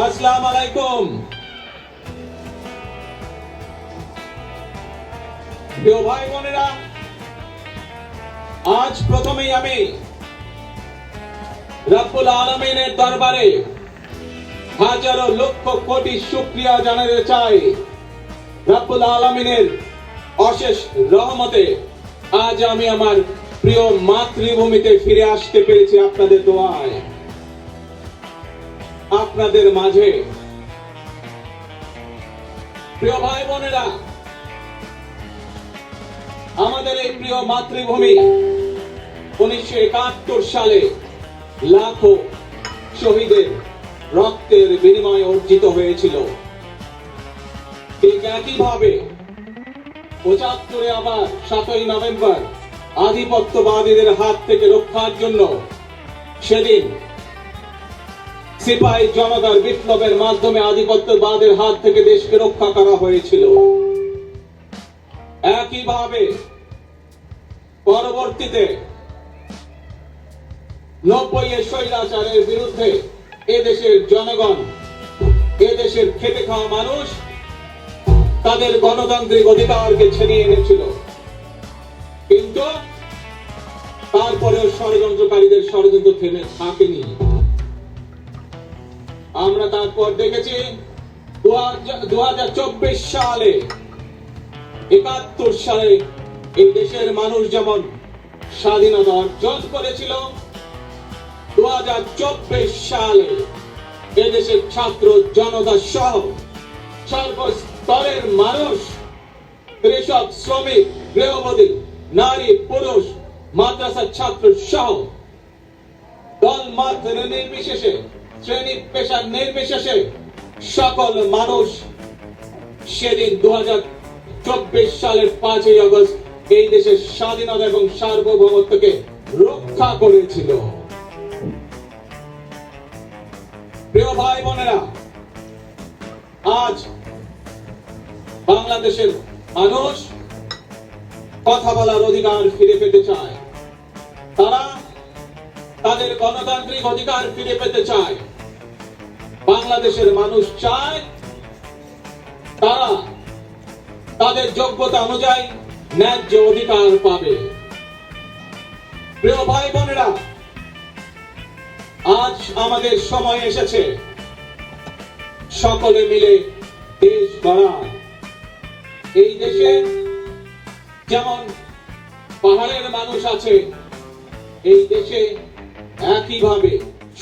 আসসালামু আলাইকুম। প্রিয় ভাই বোনেরা, আজ প্রথমেই আমি রব্বুল আলামিনের দরবারে হাজারো লক্ষ কোটি শুকরিয়া জানাতে চাই। রব্বুল আলামিনের অশেষ রহমতে আজ আমি আমার প্রিয় মাতৃভূমিতে ফিরে আসতে পেরেছি আপনাদের দোয়ায়, আপনাদের মাঝে। প্রিয় ভাই বোনেরা, আমাদের এই প্রিয় মাতৃভূমি 1971 সালে লাখো শহীদের রক্তের বিনিময়ে অর্জিত হয়েছিল। ঠিক একইভাবে 75-এ আবার 7ই নভেম্বর আধিপত্যবাদীদের হাত থেকে রক্ষার জন্য সেদিন সিপাহী জনতার বিপ্লবের মাধ্যমে আধিপত্যবাদের হাত থেকে দেশকে রক্ষা করা হয়েছিল। একইভাবে পরবর্তীতে 90-এর স্বৈরাচারের বিরুদ্ধে এদেশের জনগণ, এদেশের খেটে খাওয়া মানুষ তাদের গণতান্ত্রিক অধিকারকে ছিনিয়ে এনেছিল। কিন্তু তারপরেও ষড়যন্ত্রকারীদের ষড়যন্ত্র থেমে থাকেনি। আমরা তারপর দেখেছি 2024 সালে, 71 সালে এই দেশের মানুষ যেমন স্বাধীনতা অর্জন করেছিল, 2024 সালে এদেশের ছাত্র জনতা সহ সর্বস্তরের মানুষ, কৃষক, শ্রমিক, গৃহবধূ, নারী, পুরুষ, মাদ্রাসার ছাত্র সহ দল মত নির্বিশেষে, শ্রেণী পেশা নির্বিশেষে সকল মানুষ সেদিন 2024 সালের 5ই আগস্ট এই দেশের স্বাধীনতা এবং সার্বভৌমত্বকে রক্ষা করেছিল। প্রিয় ভাই বোনেরা, আজ বাংলাদেশের মানুষ কথা বলার অধিকার ফিরে পেতে চায়, তারা তাদের গণতান্ত্রিক অধিকার ফিরে পেতে চায়। বাংলাদেশের মানুষ চায় তারা তাদের যোগ্যতা অনুযায়ী ন্যায্য অধিকার পাবে। প্রিয় ভাই বোনেরা, আজ আমাদের সময় এসেছে সকলে মিলে দেশ গড়ার। এই দেশে যেমন পাহাড়ের মানুষ আছে, এই দেশে একইভাবে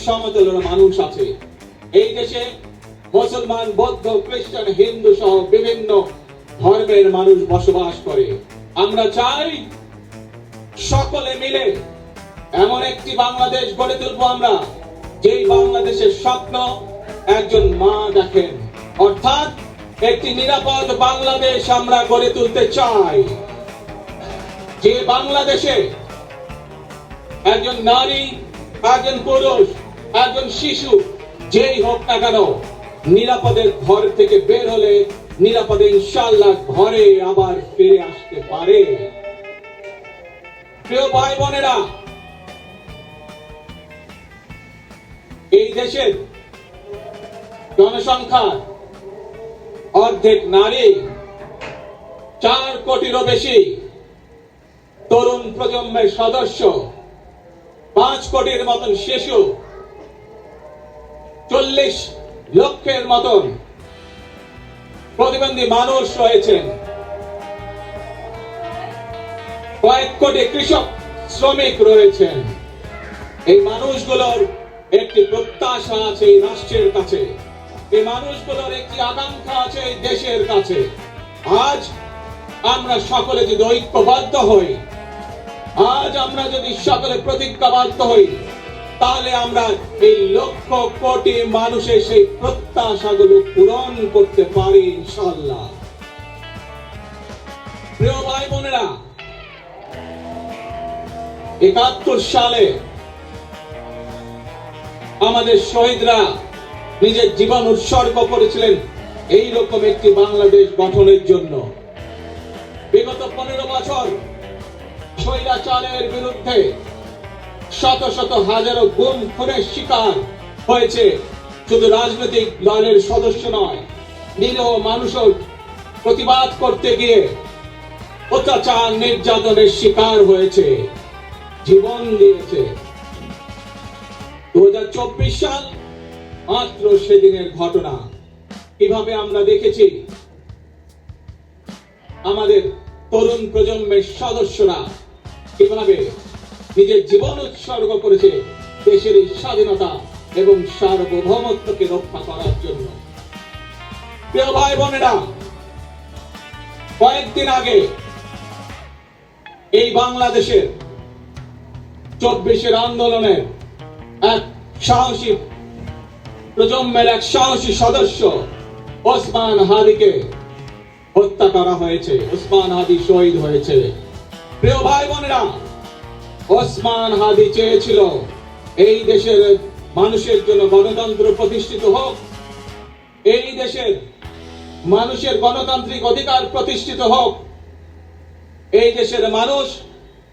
সমতলের মানুষ আছে। এই দেশে মুসলমান, বৌদ্ধ, খ্রিস্টান, হিন্দু সহ বিভিন্ন ধর্মের মানুষ বসবাস করে। আমরা চাই সকলে মিলে এমন একটি বাংলাদেশ গড়ে তুলবো আমরা, যেই বাংলাদেশের স্বপ্ন একজন মা দেখেন, অর্থাৎ একটি নিরাপদ বাংলাদেশ আমরা গড়ে তুলতে চাই। যে বাংলাদেশে একজন নারী, একজন পুরুষ, একজন শিশু যেই হোক না কেন নিরাপদে ঘর থেকে বের হলে নিরাপদে ইনশাআল্লাহ ঘরে আবার ফিরে আসতে পারে। প্রিয় ভাই বোনেরা, এই দেশের জনসংখ্যা অর্ধেক নারী, 4 কোটিরও বেশি তরুণ প্রজন্মের সদস্য, 5 কোটির মতন শিশু, 40 লক্ষের মতন প্রতিবন্ধী মানুষ রয়েছেন, কয়েক কোটি কৃষক, শ্রমিক রয়েছেন। এই মানুষগুলোর একটি প্রত্যাশা আছে এই রাষ্ট্রের কাছে, এই মানুষগুলোর একটি আকাঙ্ক্ষা আছে এই দেশের কাছে। আজ আমরা সকলে যদি ঐক্যবদ্ধ হই, আজ আমরা যদি সকলে প্রতিজ্ঞাবদ্ধ হই, তাহলে আমরা এই লক্ষ কোটি মানুষের সেই প্রত্যাশাগুলো পূরণ করতে পারি ইনশাআল্লাহ। প্রিয় ভাই বোনেরা, 71 সালে আমাদের শহীদরা নিজের জীবন উৎসর্গ করেছিলেন এই রকম একটি বাংলাদেশ গঠনের জন্য। বিগত 15 বছর স্বৈরাচারের বিরুদ্ধে শত শত হাজারো গুম খুনের শিকার হয়েছে শুধু রাজনৈতিক দলের সদস্য নয়, নিরীহ মানুষও প্রতিবাদ করতে গিয়ে অত্যাচার নির্যাতনের শিকার হয়েছে, জীবন দিয়েছে। 2024 সাল মাত্র সেদিনের ঘটনা। কিভাবে আমরা দেখেছি আমাদের তরুণ প্রজন্মের সদস্যরা কিভাবে নিজের জীবন উৎসর্গ করেছে দেশের এই স্বাধীনতা এবং সার্বভৌমত্বকে রক্ষা করার জন্য। প্রিয় ভাই বোনেরা, কয়েকদিন আগে এই বাংলাদেশের 24 আন্দোলনের এক সাহসী প্রজন্মের এক সাহসী সদস্য ওসমান হাদিকে হত্যা করা হয়েছে। ওসমান হাদি শহীদ হয়েছে। প্রিয় ভাই বোনেরা, ওসমান হাদি চেয়েছিল এই দেশের মানুষের জন্য গণতন্ত্র প্রতিষ্ঠিত হোক, এই দেশের মানুষের গণতান্ত্রিক অধিকার প্রতিষ্ঠিত হোক, এই দেশের মানুষ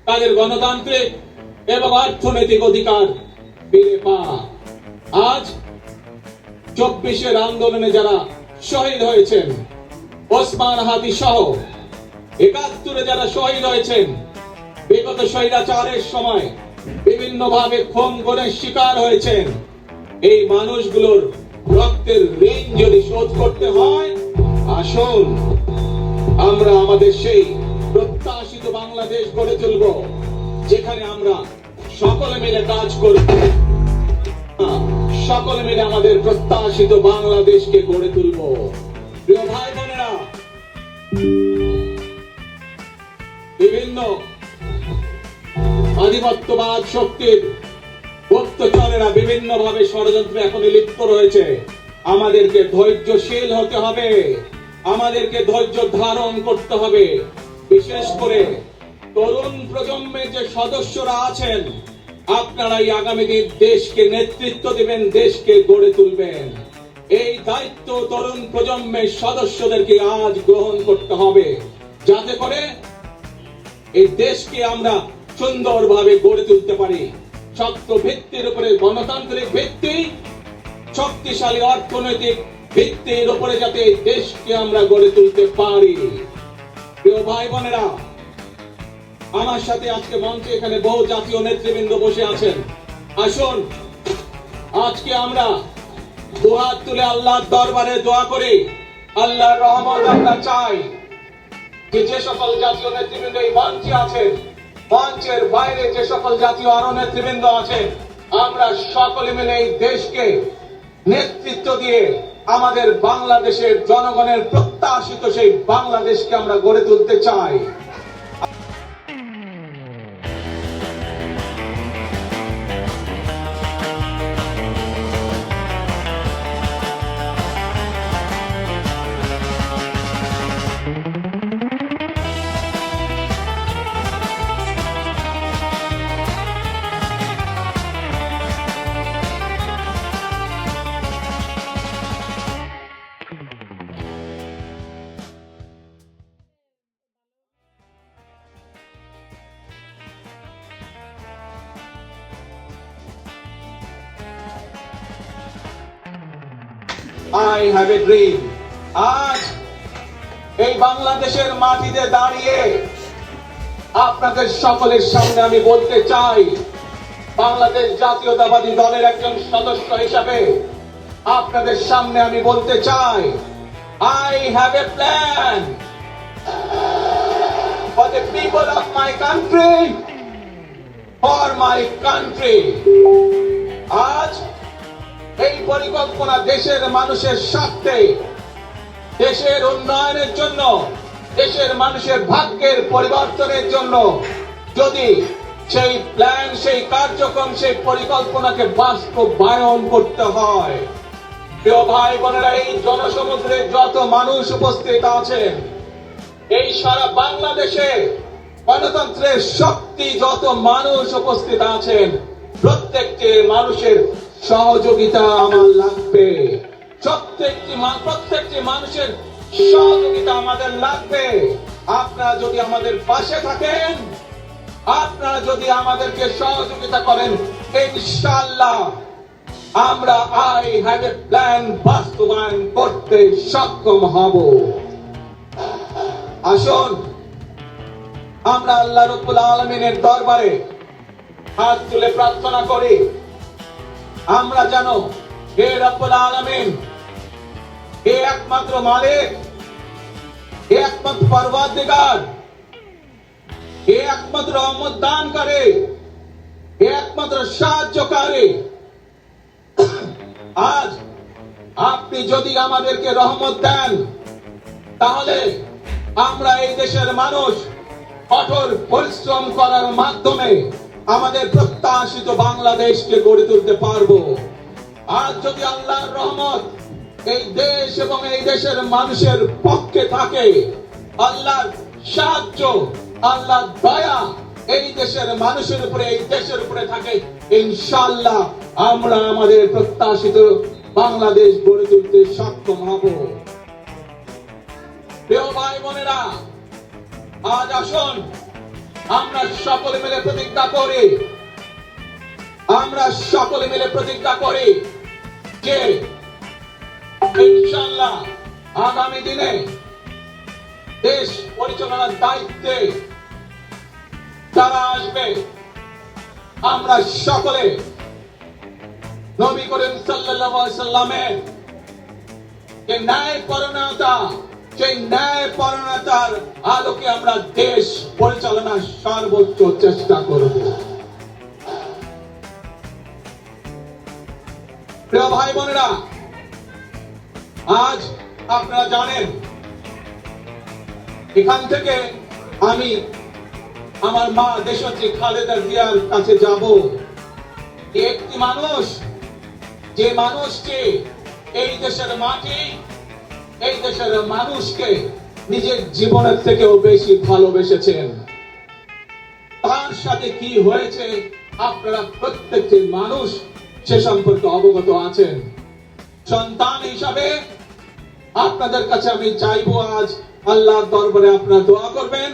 তাদের গণতান্ত্রিক এবং অর্থনৈতিক অধিকার ফিরে পায়। আজ 24 আন্দোলনে যারা শহীদ হয়েছেন, ওসমান হাদি সহ 71 যারা শহীদ হয়েছেন, বিগত স্বৈরাচারের সময় বিভিন্ন ভাবে খুন গুমের শিকার হয়েছেন, এই মানুষগুলোর রক্তের ঋণ যদি শোধ করতে হয়, আসুন আমরা আমাদের সেই প্রত্যাশিত বাংলাদেশ গড়ে তুলব, যেখানে আমরা সকলে মিলে কাজ করব, সকলে মিলে আমাদের প্রত্যাশিত বাংলাদেশকে গড়ে তুলব। প্রিয় ভাই বোনেরা, বিভিন্ন আধিপত্যবাদ শক্তির গুপ্তচরেরা বিভিন্ন ভাবে ষড়যন্ত্রে এখন লিপ্ত রয়েছে। আমাদেরকে ধৈর্যশীল হতে হবে, আমাদেরকে ধৈর্য ধারণ করতে হবে। বিশেষ করে তরুণ প্রজন্মের যে সদস্যরা আছেন, আপনারাই আগামী দিন দেশকে নেতৃত্ব দিবেন, দেশকে গড়ে তুলবেন। এই দায়িত্ব তরুণ প্রজন্মের সদস্যদেরকে আজ গ্রহণ করতে হবে, যাতে করে এই দেশকে আমরা সুন্দরভাবে গড়ে তুলতে পারি। শক্ত ভিত্তির উপরে গণতান্ত্রিক ভিত্তি, শক্তিশালী অর্থনৈতিক ভিত্তির উপরে যাতে এই দেশকে আমরা গড়ে তুলতে পারি। প্রিয় ভাই বোনেরা, আমার সাথে আজকে মঞ্চে এখানে বহু জাতীয় নেতৃবৃন্দ বসে আছেন। আসুন আজকে আমরা দুহাত তুলে আল্লাহর দরবারে দোয়া করি, আল্লাহর রহমত আমরা চাই। যে সকল জাতীয় নেতৃবৃন্দ এই মঞ্চে আছেন, মঞ্চের বাইরে যে সকল জাতীয় আরো নেতৃবৃন্দ আছেন, আমরা সকলে মিলে এই দেশকে নেতৃত্ব দিয়ে আমাদের বাংলাদেশের জনগণের প্রত্যাশিত সেই বাংলাদেশকে আমরা গড়ে তুলতে চাই। I have a dream. আজ এই বাংলাদেশের মাটিতে দাঁড়িয়ে আপনাদের সকলের সামনে আমি বলতে চাই, বাংলাদেশ জাতীয়তাবাদী দলের একজন সদস্য হিসাবে আপনাদের সামনে আমি বলতে চাই, I have a plan for the people of my country, for my country. আজ এই পরিকল্পনা দেশের মানুষের স্বার্থে, দেশের উন্নয়নের জন্য, দেশের মানুষের ভাগ্যের পরিবর্তনের জন্য যদি সেই প্ল্যান, সেই কার্যক্রম, সেই পরিকল্পনাকে বাস্তবায়ন করতে হয়, প্রিয় ভাই বোনেরা, এই জনসমুদ্রে যত মানুষ উপস্থিত আছেন, এই সারা বাংলাদেশে গণতন্ত্রের শক্তি যত মানুষ উপস্থিত আছেন, প্রত্যেকটি মানুষের সহযোগিতা আমার লাগবে। প্রত্যেকটি মানুষের সহযোগিতা আমাদের লাগবে। আপনারা যদি আমাদের পাশে থাকেন, আপনারা যদি আমাদেরকে সহযোগিতা করেন, ইনশাআল্লাহ আমরা আই হ্যাভ এ প্ল্যান বাস্তবায়ন করতে সক্ষম হব। আসুন আমরা আল্লাহ রাব্বুল আলামিনের দরবারে হাত তুলে প্রার্থনা করি, আমরা যেন হে রাব্বুল আলামিন, হে একমাত্র মালিক, হে একমাত্র পরওয়ারদিগার, হে একমাত্র রহমত দানকারী, হে একমাত্র সাহায্যকারী, আজ আপনি যদি আমাদেরকে রহমত দেন, তাহলে আমরা এই দেশের মানুষ কঠোর পরিশ্রম করার মাধ্যমে আমাদের প্রত্যাশিত বাংলাদেশকে গড়ে তুলতে পারবো। আজ যদি আল্লাহর রহমত এই দেশ এবং এই দেশের মানুষের পক্ষে থাকে, আল্লাহর সাহায্য, আল্লাহর দয়া এই দেশের মানুষের উপরে, এই দেশের উপরে থাকে, ইনশাআল্লাহ আমরা আমাদের প্রত্যাশিত বাংলাদেশ গড়ে তুলতে সক্ষম হব। প্রিয় ভাই বোনেরা, আজ আসুন আমরা সকলে মিলে প্রতিজ্ঞা করি, আমরা সকলে মিলে প্রতিজ্ঞা করি যে ইনশাআল্লাহ আগামী দিনে দেশ পরিচালনার দায়িত্বে যারা আসবে, আমরা সকলে নবী করিম সাল্লাল্লাহু আলাইহি সাল্লামের যে ন্যায়পরায়ণতা, সেই ন্যায়পরায়ণতার আলোকে আমরা দেশ পরিচালনার সর্বোচ্চ চেষ্টা করব। প্রিয় ভাই বোনেরা, আজ আপনারা জানেন এখান থেকে আমি আমার মা দেশনেত্রী খালেদা জিয়ার কাছে যাব। একটি মানুষ, যে মানুষকে এই দেশের মাটি, এই দেশের মানুষকে নিজের জীবনের থেকেও বেশি ভালোবেসেছেন, তার সাথে কি হয়েছে আপনারা প্রত্যেকটি মানুষ সে সম্পর্কে অবগত আছেন। সন্তান হিসাবে আপনাদের কাছে আমি চাইবো, আজ আল্লাহর দরবারে আপনারা দোয়া করবেন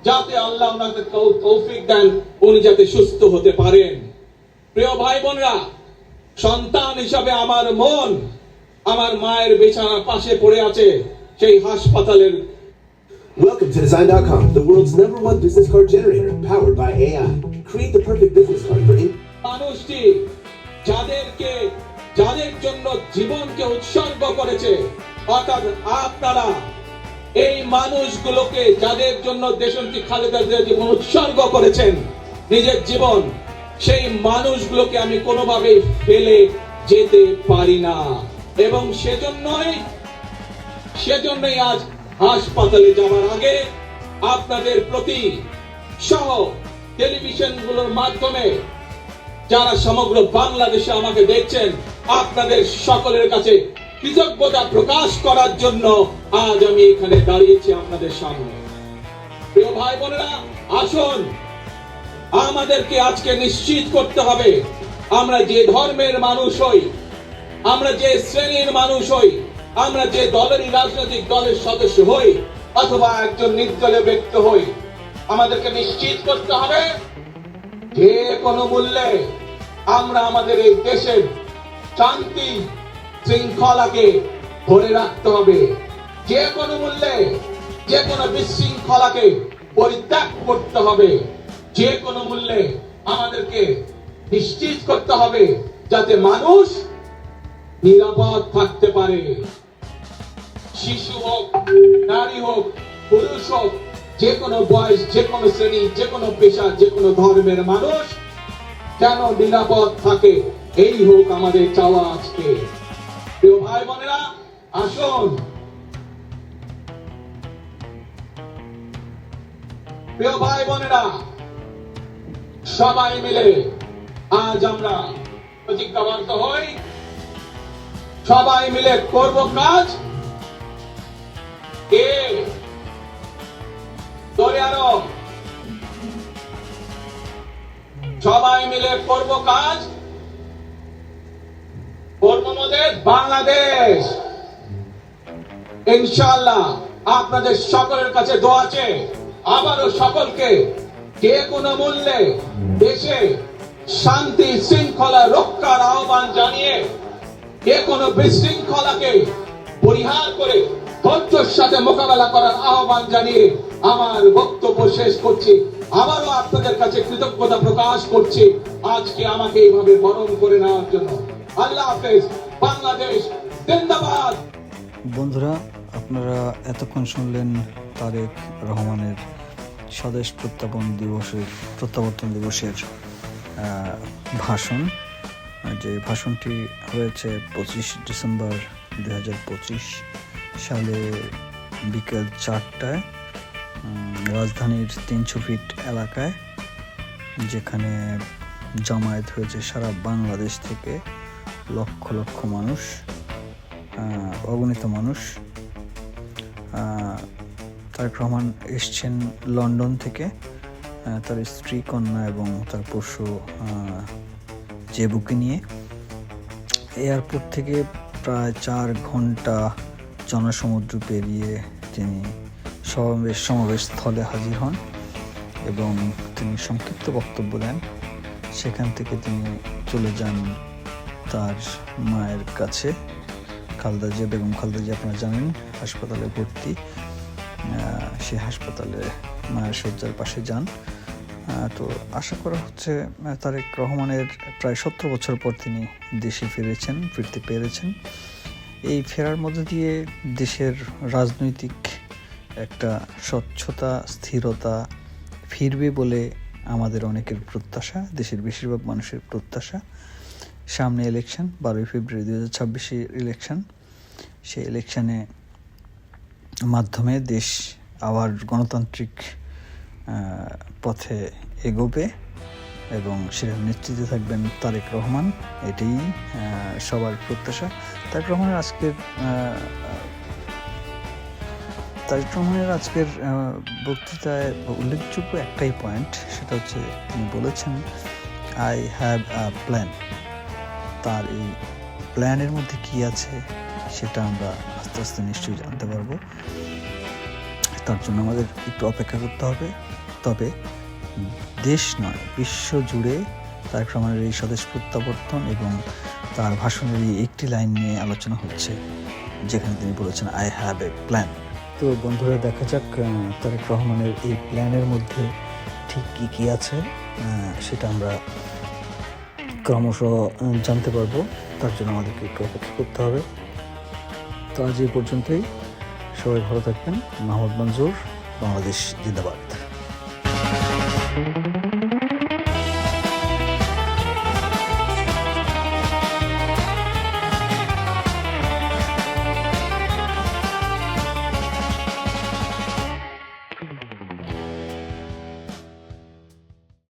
যাতে আল্লাহ ওনাকে তৌফিক দেন, উনি যাতে সুস্থ হতে পারেন। প্রিয় ভাই বোনরা, সন্তান হিসাবে আমার মন আমার মায়ের বিছানার পাশে পড়ে আছে সেই হাসপাতালের। Welcome to Design.com, the world's #1 business card generator, powered by AI. Create the perfect business card for মানুষটি যাদের জন্য জীবনকে উৎসর্গ করেছে, অর্থাৎ আপনারা এই মানুষগুলোকে, যাদের জন্য দেশনেত্রী খালেদা জিয়া জীবন উৎসর্গ করেছেন, নিজের জীবন, সেই মানুষগুলোকে আমি কোনোভাবেই ফেলে যেতে পারি না। এবং সেজন্যই আজ হাসপাতালে যাওয়ার আগে আপনাদের প্রতি সহ টেলিভিশনগুলোর মাধ্যমে যারা সমগ্র বাংলাদেশে আমাকে দেখছেন, আপনাদের সকলের কাছে কৃতজ্ঞতা প্রকাশ করার জন্য আজ আমি এখানে দাঁড়িয়েছি আপনাদের সামনে। প্রিয় ভাই বোনেরা, আসুন আমাদেরকে আজকে নিশ্চিত করতে হবে, আমরা যে ধর্মের মানুষ হই, আমরা যে শ্রেণীর মানুষ হই, আমরা যে দলেরই রাজনৈতিক দলের সদস্য হই অথবা একজন নির্দলীয় ব্যক্তি হই, আমাদেরকে নিশ্চিত করতে হবে যে কোনো মূল্যে আমরা আমাদের এই দেশের শান্তি শৃঙ্খলাকে ধরে রাখতে হবে। যে কোনো মূল্যে যে কোনো বিশৃঙ্খলাকে পরিত্যাগ করতে হবে। যে কোনো মূল্যে আমাদেরকে নিশ্চিত করতে হবে যাতে মানুষ নিরাপদ থাকতে পারে। শিশু হোক, নারী হোক, পুরুষ হোক, যে কোনো বয়স, যে কোনো শ্রেণী, যে কোনো পেশা, যে কোনো ধর্মের মানুষ যেন নিরাপদ থাকে, এই হোক আমাদের চাওয়া আজকে। প্রিয় ভাই বোনেরা, আসুন প্রিয় ভাই বোনেরা, সবাই মিলে আজ আমরা প্রতিজ্ঞাবদ্ধ হই, সবাই মিলে করব কাজ। কে ধরে আরো সবাই মিলে করব কাজ, করব আমাদের বাংলাদেশ। ইনশাআল্লাহ আপনাদের সকলের কাছে দোয়া আছে, আবারও সকলকে যে কোনো মূল্যে দেশে শান্তি শৃঙ্খলা রক্ষার আহ্বান জানিয়ে যে কোনো বিশৃঙ্খলাকে পরিহার করে ধৈর্যের সাথে মোকাবেলা করার আহ্বান জানিয়ে আমার বক্তব্য শেষ করছি। আবারও আপনাদের কাছে কৃতজ্ঞতা প্রকাশ করছি আজকে আমাকে এইভাবে বরণ করে নেওয়ার জন্য। আল্লাহ হাফেজ। বাংলাদেশ জিন্দাবাদ। বন্ধুরা, আপনারা এতক্ষণ শুনলেন তারেক রহমানের স্বদেশ প্রত্যাবর্তন দিবসের ভাষণ। যে ভাষণটি হয়েছে 25 ডিসেম্বর 2025 সালে বিকেল 4টায় রাজধানীর 300 ফিট এলাকায়, যেখানে জমায়েত হয়েছে সারা বাংলাদেশ থেকে লক্ষ লক্ষ মানুষ, অগণিত মানুষ। তারেক রহমান এসছেন লন্ডন থেকে তার স্ত্রী, কন্যা এবং তার পোষ্য জেবুকে নিয়ে। এয়ারপোর্ট থেকে প্রায় 4 ঘন্টা জনসমুদ্র পেরিয়ে তিনি সমাবেশ স্থলে হাজির হন এবং তিনি সংক্ষিপ্ত বক্তব্য দেন। সেখান থেকে তিনি চলে যান তার মায়ের কাছে। বেগম খালেদা জিয়া আপনারা জানেন হাসপাতালে ভর্তি। সে হাসপাতালে মায়ের শয্যার পাশে যান। তো আশা করা হচ্ছে তারেক রহমানের প্রায় 17 বছর পর তিনি দেশে ফিরতে পেরেছেন। এই ফেরার মধ্যে দিয়ে দেশের রাজনৈতিক একটা স্বচ্ছতা, স্থিরতা ফিরবে বলে আমাদের অনেকের প্রত্যাশা, দেশের বেশিরভাগ মানুষের প্রত্যাশা। সামনে ইলেকশন, 12 ফেব্রুয়ারি 2026 ইলেকশন। সেই ইলেকশনে মাধ্যমে দেশ আবার গণতান্ত্রিক পথে এগোবে এবং সেটার নেতৃত্বে থাকবেন তারেক রহমান। এটাই সবার প্রত্যাশা। তারেক রহমানের আজকের বক্তৃতায় উল্লেখযোগ্য একটাই পয়েন্ট, সেটা হচ্ছে তিনি বলেছেন আই হ্যাভ আ প্ল্যান। তার এই প্ল্যানের মধ্যে কি আছে সেটা আমরা আস্তে আস্তে নিশ্চয়ই জানতে পারবো। তার জন্য আমাদের একটু অপেক্ষা করতে হবে। তবে দেশ নয়, বিশ্ব জুড়ে তারেক রহমানের এই স্বদেশ প্রত্যাবর্তন এবং তার ভাষণের এই একটি লাইন নিয়ে আলোচনা হচ্ছে, যেখানে তিনি বলেছেন আই হ্যাভ এ প্ল্যান। তো বন্ধুরা, দেখা যাক তারেক রহমানের এই প্ল্যানের মধ্যে ঠিক কী আছে সেটা আমরা ক্রমশ জানতে পারবো। তার জন্য আমাদেরকে একটু অপেক্ষা করতে হবে। তো আজ এই পর্যন্তই। সবাই ভালো থাকবেন। মাহমুদ মঞ্জুর, বাংলাদেশ জিন্দাবাদ।